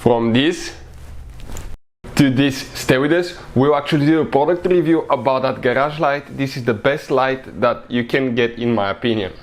from this to this. Stay with us. We'll actually do a product review about that garage light. This is the best light that you can get, in my opinion.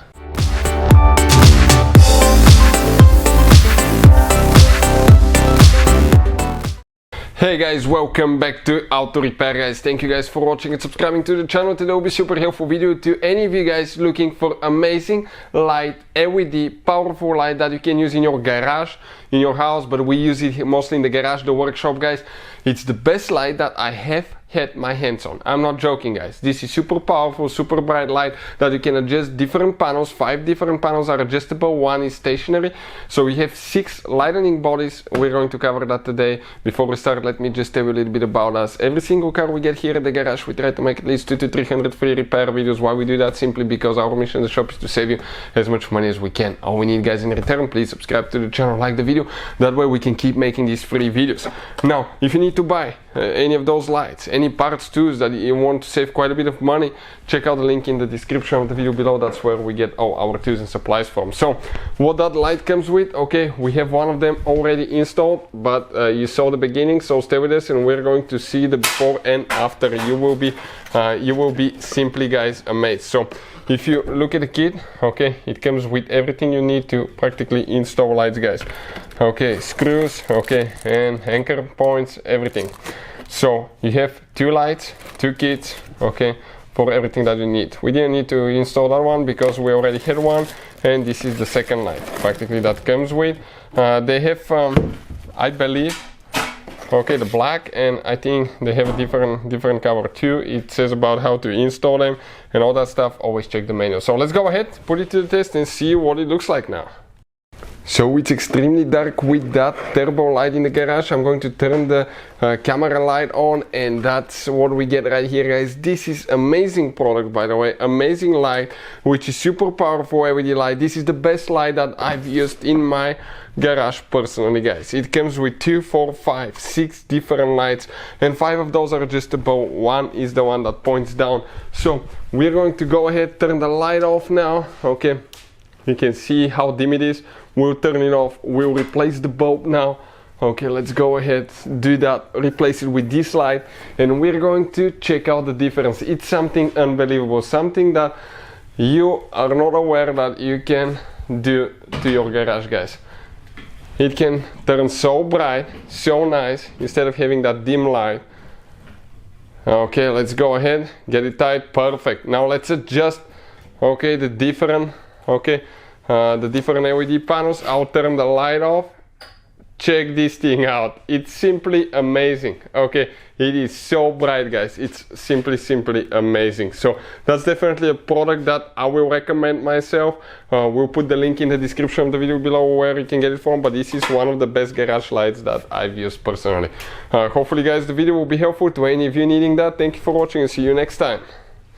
Hey guys, welcome back to Auto Repair guys. Thank you guys for watching and subscribing to the channel. Today will be super helpful video to any of you guys looking for amazing light, LED, powerful light that you can use in your garage, in your house, but we use it mostly in the garage, the workshop guys. It's the best light that I have had my hands on. I'm not joking guys. This is super powerful, super bright light that you can adjust different panels. 5 different panels are adjustable, 1 is stationary. So we have 6 lightning bodies. We're going to cover that today. Before we start, let me just tell you a little bit about us. Every single car we get here at the garage, we try to make at least 200 to 300 free repair videos. Why we do that? Simply because our mission in the shop is to save you as much money as we can. All we need guys in return, please subscribe to the channel, like the video. That way we can keep making these free videos. Now, if you need to buy any of those lights, any parts tools that you want to save quite a bit of money, check out the link in the description of the video below. That's where we get all our tools and supplies from. So what that light comes with, okay, we have one of them already installed, but you saw the beginning, so stay with us and we're going to see the before and after. You will be simply guys amazed. So if you look at the kit, okay, it comes with everything you need to practically install lights guys. Okay, screws, okay, and anchor points, everything. So you have 2 lights, 2 kits, okay, for everything that you need. We didn't need to install that one because we already had one, and this is the second light practically that comes with. They have I believe, okay, the black, and I think they have a different cover too. It says about how to install them and all that stuff. Always check the manual. So let's go ahead, put it to the test and see what it looks like now. So it's extremely dark with that turbo light in the garage. I'm going to turn the camera light on, and that's what we get right here guys. This is amazing product, by the way, amazing light, which is super powerful LED light. This is the best light that I've used in my garage personally guys. It comes with 2, 4, 5, 6 different lights, and 5 of those are adjustable. 1 is the one that points down. So we're going to go ahead, turn the light off now. Okay, you can see how dim it is. We'll turn it off, we'll replace the bulb now. Okay, let's go ahead, do that, replace it with this light, and we're going to check out the difference. It's something unbelievable, something that you are not aware that you can do to your garage guys. It can turn so bright, so nice, instead of having that dim light. Okay, let's go ahead, get it tight, perfect. Now let's adjust, okay, the different LED panels. I'll turn the light off. Check this thing out. It's simply amazing. Okay, it is so bright guys. It's simply amazing. So that's definitely a product that I will recommend myself. We'll put the link in the description of the video below where you can get it from, but this is one of the best garage lights that I've used personally. Hopefully guys the video will be helpful to any of you needing that. Thank you for watching and see you next time.